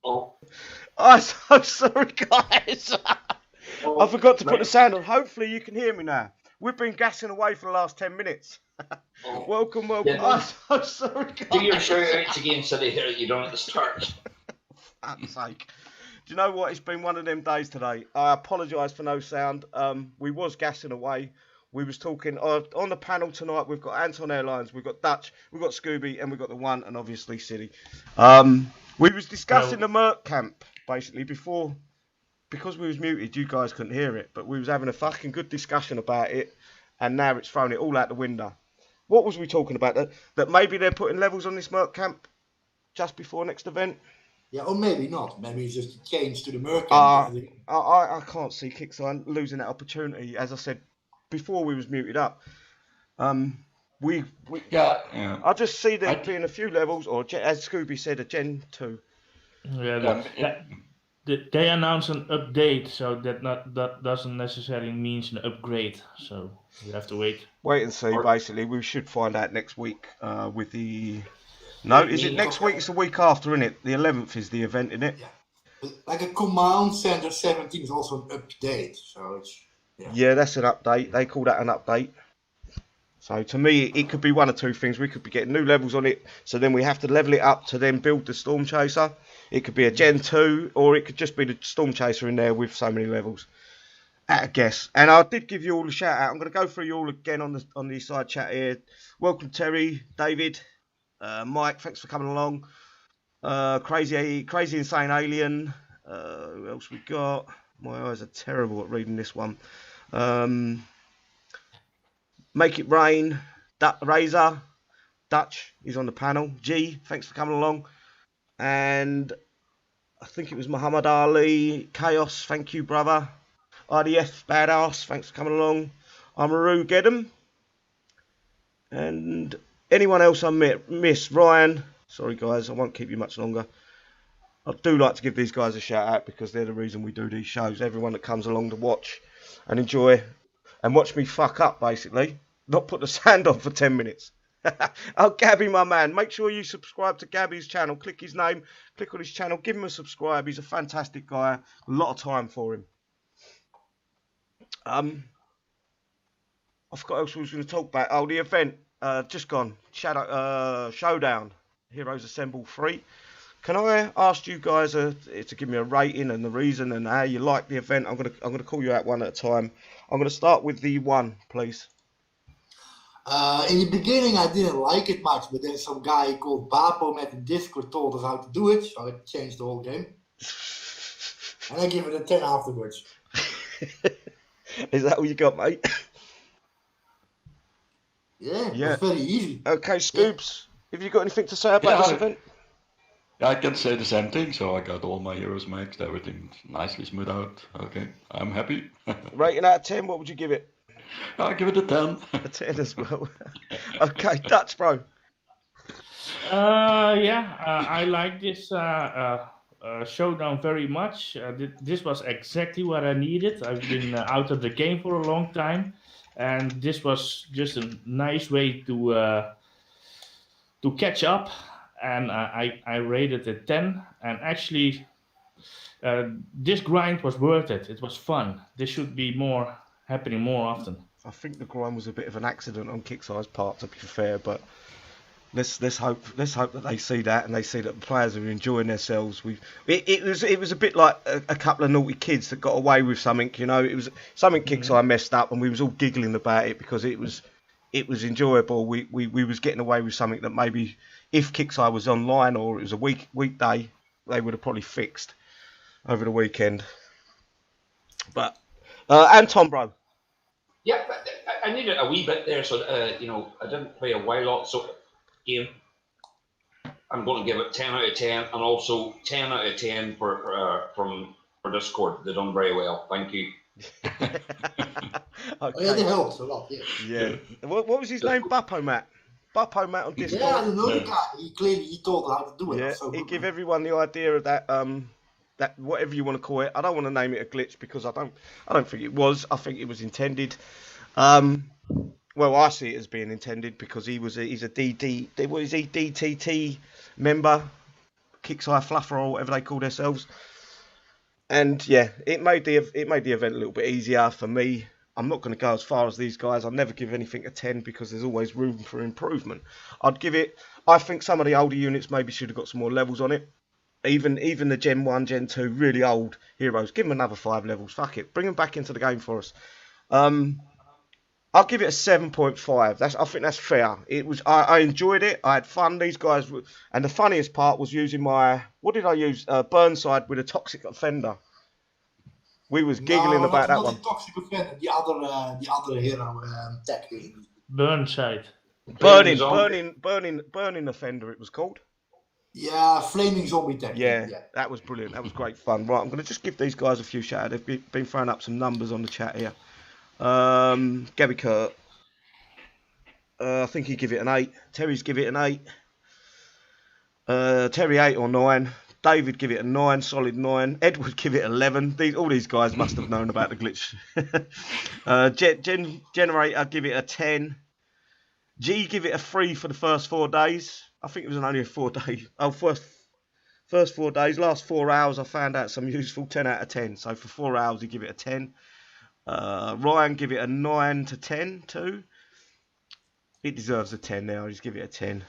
Oh. I'm so sorry, guys. Oh, I forgot to put right. the sound on. Hopefully you can hear me now. We've been gassing away for the last 10 minutes. Oh. Welcome. Yeah. I'm so sorry, guys. Do your shout outs again, Siddy, here that you done at the start. For fuck's sake. Do you know what? It's been one of them days today. I apologise for no sound. We was gassing away. We was talking on the panel tonight. We've got Anton Airlines, we've got Dutch, we've got Scooby, and we've got the one, and obviously Siddy. We was discussing the Merc camp basically before, because we was muted. You guys couldn't hear it, but we was having a fucking good discussion about it, and now it's thrown it all out the window. What was we talking about? That maybe they're putting levels on this Merc camp just before next event. Yeah, or maybe not. Maybe it's just a change to the Merc. I can't see Kixeye losing that opportunity. As I said before, we was muted up. I just see there being a few levels, or as Scooby said, a Gen 2. They announced an update, so that doesn't necessarily mean an upgrade. So you have to wait. Wait and see. Basically, we should find out next week with the. No, is it next week? It's the week after, isn't it? The 11th is the event, isn't it? Yeah. But like a Command Center 17 is also an update, so it's... Yeah, that's an update. They call that an update. So to me, it could be one of two things. We could be getting new levels on it, so then we have to level it up to then build the Storm Chaser. It could be a Gen 2, or it could just be the Storm Chaser in there with so many levels. At a guess. And I did give you all a shout out. I'm going to go through you all again on the side chat here. Welcome, Terry, David. Mike, thanks for coming along. Crazy Insane Alien. Who else we got? My eyes are terrible at reading this one. Make It Rain. Razor. Dutch is on the panel. G, thanks for coming along. And I think it was Muhammad Ali. Chaos, thank you, brother. IDF Badass, thanks for coming along. Amaru Gedem. And anyone else I miss? Ryan. Sorry, guys, I won't keep you much longer. I do like to give these guys a shout out because they're the reason we do these shows. Everyone that comes along to watch and enjoy and watch me fuck up, basically. Not put the sound on for 10 minutes. Oh, Gabby, my man. Make sure you subscribe to Gabby's channel. Click his name. Click on his channel. Give him a subscribe. He's a fantastic guy. A lot of time for him. I forgot what else we was going to talk about. Oh, the event. Just gone. Showdown. Heroes Assemble 3. Can I ask you guys to give me a rating and the reason and how you like the event? I'm gonna call you out one at a time. I'm gonna start with the one, please. In the beginning, I didn't like it much, but then some guy called Bapo met in Discord told us how to do it, so it changed the whole game. And I give it a 10 afterwards. Is that all you got, mate? Yeah, it's very easy. Okay, Scoops, have you got anything to say about this event? Yeah, I can say the same thing. So I got all my heroes maxed, everything nicely smooth out. Okay, I'm happy. Rating out of 10, what would you give it? I'll give it a 10. A 10 as well. Okay, Dutch, bro. I like this Showdown very much. This was exactly what I needed. I've been out of the game for a long time, and this was just a nice way to catch up. And I rated it 10. And actually, this grind was worth it. It was fun. This should be happening more often. I think the grind was a bit of an accident on Kixeye's part, to be fair, but let's hope that they see that and they see that the players are enjoying themselves. It was a bit like a couple of naughty kids that got away with something, you know. It was something Kixeye messed up, and we was all giggling about it because it was enjoyable. We was getting away with something that maybe if Kixeye was online or it was a weekday, they would have probably fixed over the weekend. But Anton, bro. Yeah, but I needed a wee bit there, so I didn't play a Wildlock game. I'm going to give it 10 out of 10, and also 10 out of 10 for Discord. They've done very well. Thank you. Okay. They helped a lot. Yeah. What was his name? Buppo Matt on Discord. Yeah, I don't know the guy. He told how to do it. Yeah, so he give everyone the idea of that that whatever you want to call it. I don't want to name it a glitch because I don't think it was. I think it was intended. Well, I see it as being intended because he's a DTT member, Kixeye Fluffer or whatever they call themselves. And yeah, it made the event a little bit easier for me. I'm not going to go as far as these guys. I'll never give anything a 10 because there's always room for improvement. I'd give it. I think some of the older units maybe should have got some more levels on it. Even the Gen 1, Gen 2, really old heroes, give them another 5 levels. Fuck it, bring them back into the game for us. I'll give it a 7.5. I think that's fair. It was. I enjoyed it. I had fun. These guys were, and the funniest part was using my. What did I use? Burnside with a Toxic Offender. We was giggling about that one. Not the Toxic Offender. The other hero tech. Burnside. Burning Offender. It was called. Yeah, Flaming Zombie tech. Yeah, that was brilliant. That was great fun. Right, I'm going to just give these guys a few shout outs. They've been throwing up some numbers on the chat here. Gabby Kurt. I think he'd give it an 8. Terry's give it an 8. Terry 8 or 9. David give it a 9, solid 9. Edward give it 11. All these guys must have known about the glitch. Generator give it a 10. G give it a 3 for the first 4 days. I think it was only a 4 day. Oh, first 4 days. Last 4 hours I found out some useful. 10 out of 10. So for 4 hours he give it a 10. Ryan give it a 9 to 10 too. It deserves a 10 now. Just give it a 10.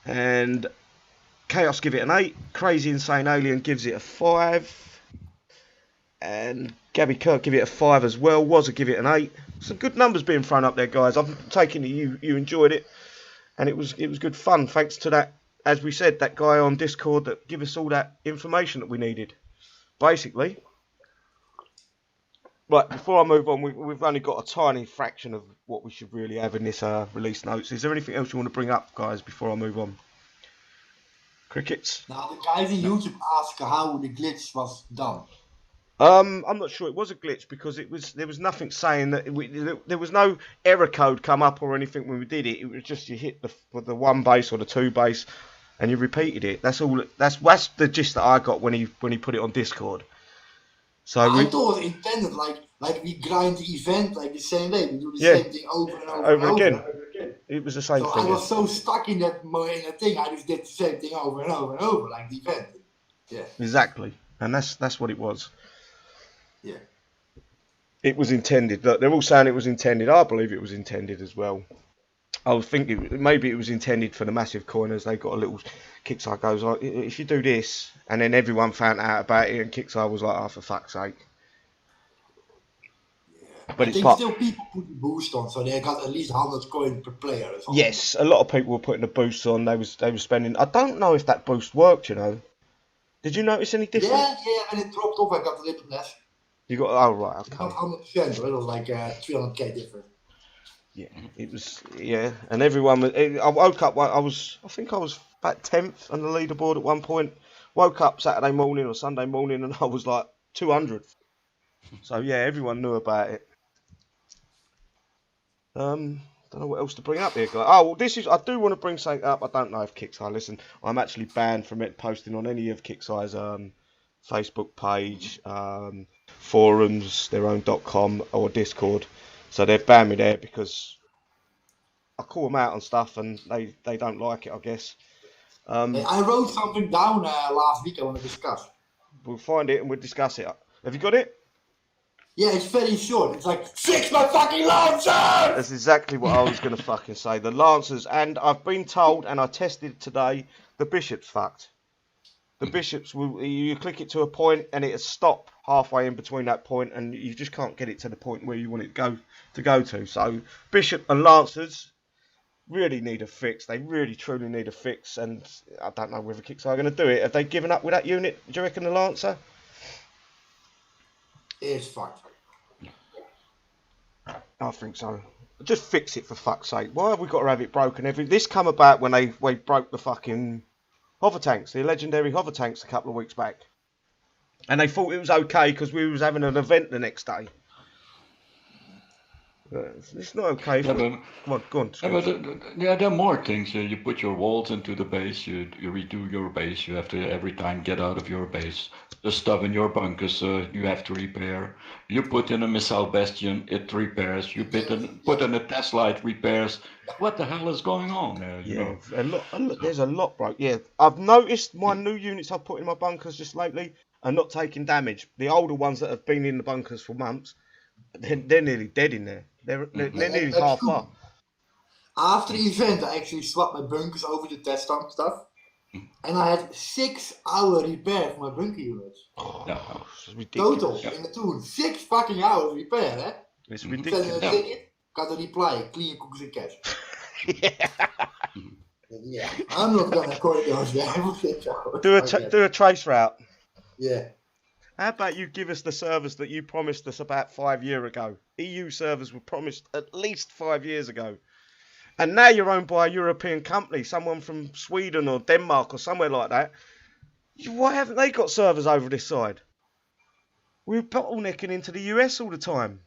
And Chaos give it an 8. Crazy Insane Alien gives it a 5. And Gabby Kirk give it a 5 as well. Wazza give it an 8. Some good numbers being thrown up there, guys. I'm taking it you enjoyed it. And it was good fun. Thanks to that, as we said, that guy on Discord that gave us all that information that we needed. Basically. Right, before I move on, we've only got a tiny fraction of what we should really have in this release notes. Is there anything else you want to bring up, guys, before I move on? Crickets? Now, the guys in YouTube ask how the glitch was done. I'm not sure it was a glitch because there was nothing saying that there was no error code come up or anything when we did it. It was just you hit the 1 base or the 2 base and you repeated it. That's all. That's the gist that I got when he put it on Discord. So I thought it was intended like we grind the event like the same way. We do the same thing over and over again. It was the same thing. I was so stuck in that thing. I just did the same thing over and over and over like the event. Yeah. Exactly, and that's what it was. Yeah. It was intended. Look, they're all saying it was intended. I believe it was intended as well. I was thinking maybe it was intended for the massive coiners. They got a little. Kixeye goes, oh, if you do this, and then everyone found out about it, and Kixeye was like, oh, for fuck's sake. Yeah. But I think still people put the boost on, so they got at least 100 coins per player. Or something. Yes, a lot of people were putting the boosts on. They were spending. I don't know if that boost worked. You know, did you notice any difference? Yeah. When it dropped off, I got a little less. You got right. Okay. Not 100%, but it was like 300k difference. Yeah, it was. Yeah, and everyone. I woke up. I think I was about 10th on the leaderboard at one point. Woke up Saturday morning or Sunday morning, and I was like 200th. So yeah, everyone knew about it. Don't know what else to bring up here, guys. Oh, well, this is. I do want to bring something up. I don't know if Kixeye. Listen, I'm actually banned from it posting on any of Kixeye's Facebook page, forums, their own .com or Discord. So they've banned me there because I call them out on stuff and they don't like it, I guess. I wrote something down last week I want to discuss. We'll find it and we'll discuss it. Have you got it? Yeah, it's very short. It's like, fix my fucking Lancers! That's exactly what I was going to fucking say. The Lancers, and I've been told, and I tested it today, the Bishop's fucked. The Bishops, you click it to a point and it'll stop halfway in between that point and you just can't get it to the point where you want it to go to. So Bishop and Lancers really need a fix. They really, truly need a fix. And I don't know whether Kixeye are going to do it. Have they given up with that unit, do you reckon, the Lancer? It's fucked. I think so. Just fix it for fuck's sake. Why have we got to have it broken? This come about when they broke the fucking hover tanks, the legendary hover tanks a couple of weeks back. And they thought it was okay because we was having an event the next day. It's not okay. Yeah, Go on. yeah, but there are more things. You put your walls into the base. You redo your base. You have to every time get out of your base. The stuff in your bunkers you have to repair. You put in a missile bastion, it repairs. You put in a Tesla, it repairs. What the hell is going on there? You Yeah, know. there's a lot, bro. Yeah, I've noticed my new units I've put in my bunkers just lately are not taking damage. The older ones that have been in the bunkers for months, they're nearly dead in there. They're nearly That's half true. up. After the event, I actually swapped my bunkers over to test some stuff. And I had 6-hour repair for my bunker units. Yeah. It's ridiculous. Total, in the tune. 6 fucking hours repair, eh? It's Send ridiculous. a ticket, got a reply, clean cookies and cash. Yeah, I'm not gonna call those guys for 6 hours. Do a trace route. Yeah. How about you give us the servers that you promised us about 5 years ago? EU servers were promised at least 5 years ago. And now you're owned by a European company, someone from Sweden or Denmark or somewhere like that. Why haven't they got servers over this side? We're bottlenecking into the US all the time.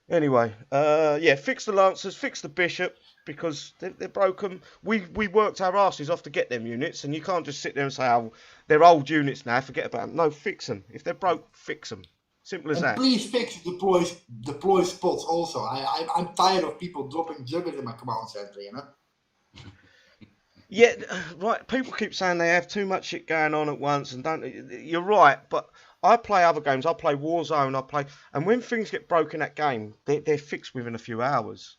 Anyway, yeah, fix the Lancers, fix the Bishop, because they're broken. We worked our asses off to get them units, and you can't just sit there and say, oh, they're old units now, forget about them. No, fix them. If they're broke, fix them. Simple as And that. please fix deploy spots also. I'm tired of people dropping juggers in my command center, you know? Yeah, right. People keep saying they have too much shit going on at once, and don't. You're right, but I play other games. I play Warzone. And when things get broken in that game, they're fixed within a few hours.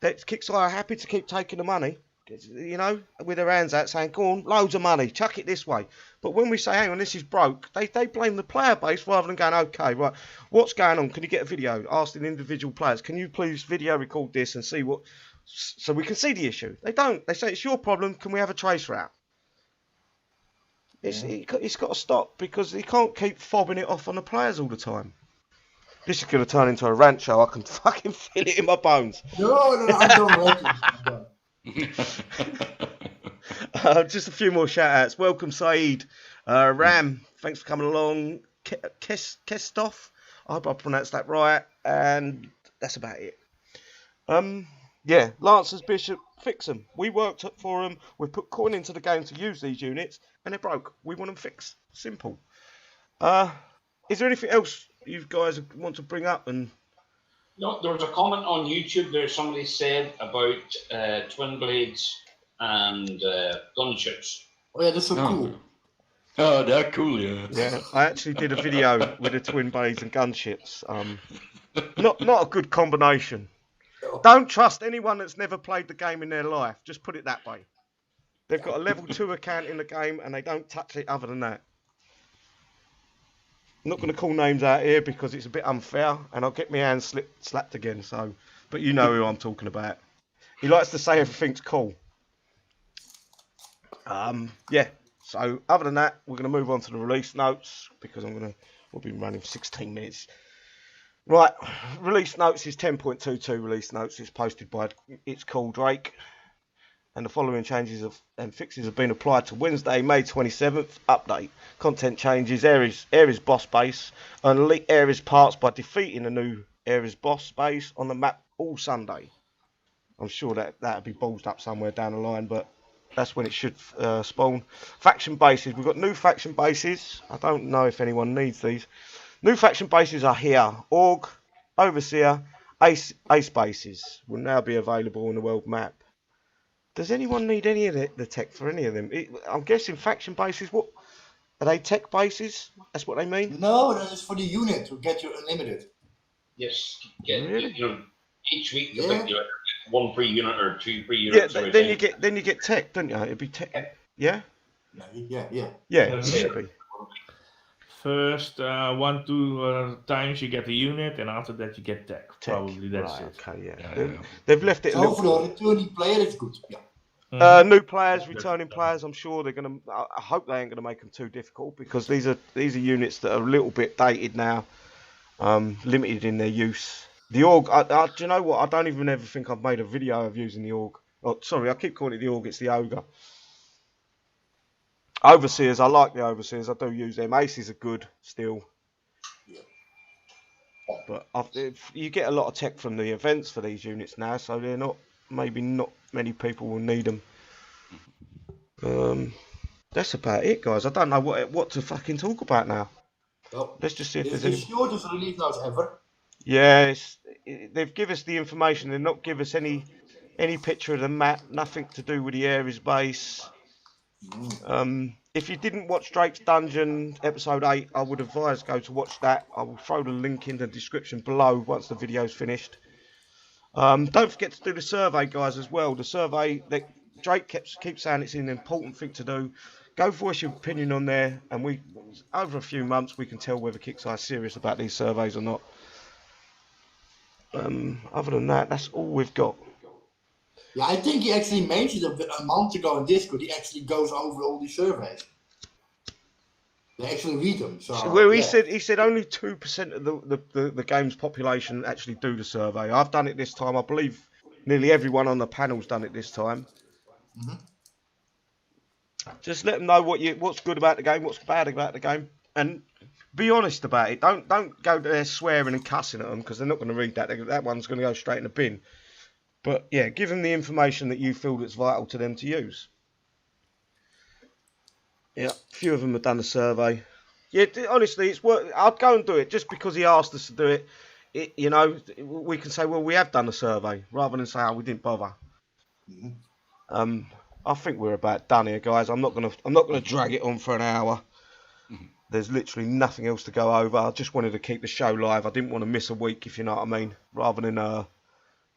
Kixeye are happy to keep taking the money, you know, with their hands out, saying, "Go on, loads of money, chuck it this way." But when we say, "Hang on, this is broke," they blame the player base rather than going, "Okay, right, what's going on? Can you get a video?" Asking individual players, "Can you please video record this and see what?" So we can see the issue. They don't. They say it's your problem. Can we have a trace route? It's got to stop, because he can't keep fobbing it off on the players all the time. This is going to turn into a rant show. I can fucking feel it in my bones. No, I'm done ranting. Just a few more shout outs. Welcome, Saeed. Ram, thanks for coming along. Kestoff, I hope I pronounced that right. And that's about it. Yeah, Lancers, Bishop, fix them. We worked for them. We put coin into the game to use these units, and they're broke. We want them fixed. Simple. Is there anything else you guys want to bring up? And no, there was a comment on YouTube there. Somebody said about twin blades and gunships. Oh yeah, that's so cool. Oh, they're cool, yeah. Yeah, I actually did a video with the twin blades and gunships. Not a good combination. Don't trust anyone that's never played the game in their life. Just put it that way. They've got a level 2 account in the game, and they don't touch it other than that. I'm not going to call names out here because it's a bit unfair, and I'll get my hands slapped again. So, but you know who I'm talking about. He likes to say everything's cool. Yeah. So other than that, we're going to move on to the release notes, because we'll be running for 16 minutes. Right, release notes is 10.22 release notes. It's posted by It's Cool Drake. And the following changes and fixes have been applied to Wednesday, May 27th. Update. Content changes. Ares boss base. And elite Ares parts by defeating the new Ares boss base on the map all Sunday. I'm sure that'll be ballsed up somewhere down the line, but that's when it should spawn. Faction bases. We've got new faction bases. I don't know if anyone needs these. New faction bases are here. Org, Overseer, Ace bases will now be available on the world map. Does anyone need any of the tech for any of them? I'm guessing faction bases, what? Are they tech bases? That's what they mean? No, that is for the unit to get you unlimited. Yes. Yeah, Really? you know, each week Yeah. like, you know, 1 free unit or 2 free units. Yeah, every then time. you get tech, don't you? It'd be tech. Yeah? Yeah. Yeah, it should be. First 1-2 times you get the unit, and after that you get tech. Probably that's right, it. Okay, yeah. Yeah. They've left it a So little. for the returning player, it's good. Yeah. New players, returning players. I'm sure they're gonna. I hope they ain't gonna make them too difficult, because these are units that are a little bit dated now, limited in their use. The Org. Do you know what? I don't even ever think I've made a video of using the Org. Oh, sorry, I keep calling it the Org. It's the Ogre. Overseers. I like the Overseers. I do use them. Aces are good still. But if you get a lot of tech from the events for these units now, so they're not many people will need them. That's about it, guys. I don't know what to fucking talk about now. Well, Let's just see if it's there's the shortest release notes ever. Yeah, they've give us the information. They've not give us any picture of the map. Nothing to do with the Ares base. If you didn't watch Drake's Dungeon episode 8, I would advise go to watch that. I will throw the link in the description below once the video's finished. Don't forget to do the survey, guys, as well. The survey that Drake keeps saying it's an important thing to do. Go voice your opinion on there, and over a few months we can tell whether Kixeye is serious about these surveys or not. Other than that, that's all we've got. Yeah, I think he actually mentioned a month ago in Discord. He actually goes over all these surveys. They actually read them. So well, he said only 2% of the game's population actually do the survey. I've done it this time. I believe nearly everyone on the panel's done it this time. Just let them know what's good about the game, what's bad about the game, and be honest about it. Don't go there swearing and cussing at them, because they're not going to read that. That one's going to go straight in the bin. But yeah, give them the information that you feel that's vital to them to use. Yeah, a few of them have done the survey. Yeah, honestly, it's worth. I'd go and do it just because he asked us to do it. You know, we can say, well, we have done a survey, rather than say, oh, we didn't bother. I think we're about done here, guys. I'm not gonna drag it on for an hour. There's literally nothing else to go over. I just wanted to keep the show live. I didn't want to miss a week, if you know what I mean, rather than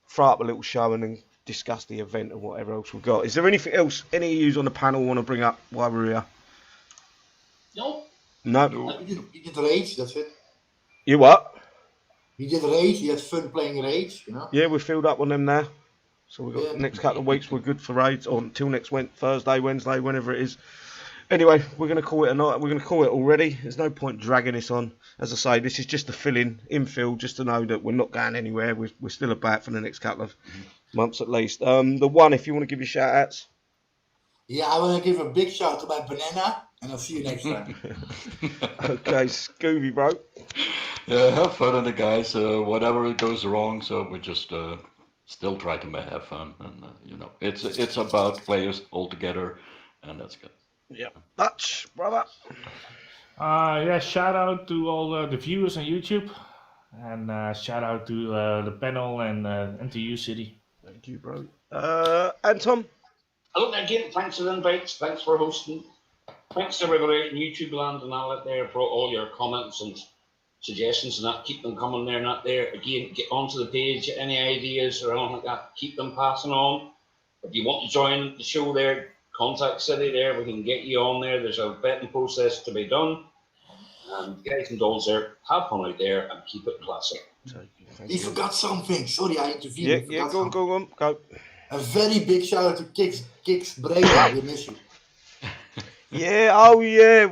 throw up a little show and then discuss the event or whatever else we've got. Is there anything else any of you on the panel want to bring up while we're here? No. He did Rage, that's it. You what? He did Rage, he had fun playing Rage, you know? Yeah, we're filled up on them now. So we've got the next couple of weeks, we're good for raids, or until next Thursday, Wednesday, whenever it is. Anyway, we're going to call it a night. We're going to call it already. There's no point dragging this on. As I say, this is just a infill, just to know that we're not going anywhere. We're still about for the next couple of months at least. The one, if you want to give your shout outs. Yeah, I want to give a big shout out to my banana, and I'll see you next time. Okay, Scooby, bro. Yeah, have fun in it, guys. Whatever goes wrong, so we just still try to have fun, and you know, it's about players all together, and that's good. Yeah, Dutch, brother. Yeah, shout out to all the viewers on YouTube, and shout out to the panel and to you, Siddy. Thank you, bro. And Tom. Hello again. Thanks for the invites. Thanks for hosting. Thanks to everybody in YouTube land and all out there for all your comments and suggestions and that. Keep them coming there, not there. Again, get onto the page. Any ideas or anything like that, keep them passing on. If you want to join the show there, contact Siddy there. We can get you on there. There's a vetting process to be done. And guys and dolls there, have fun out there and keep it classic. He forgot something. Sorry, I intervened. Yeah, go on. A very big shout out to Kix Breda. We miss you. Yeah, oh yeah.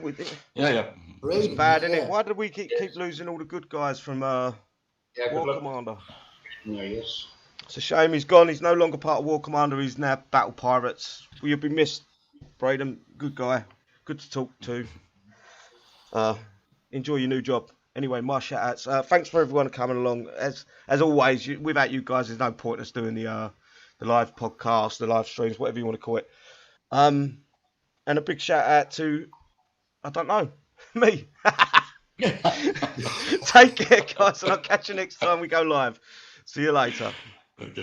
Yeah. It's bad, isn't it? Why did we keep losing all the good guys from War Commander? Yeah, yes. It's a shame he's gone. He's no longer part of War Commander. He's now Battle Pirates. Well, you'll be missed, Braden. Good guy. Good to talk to. Enjoy your new job. Anyway, my shout outs. Thanks for everyone coming along. As always, without you guys, there's no point in us doing the live podcast, the live streams, whatever you want to call it. And a big shout out to, I don't know, me. Take care, guys, and I'll catch you next time we go live. See you later.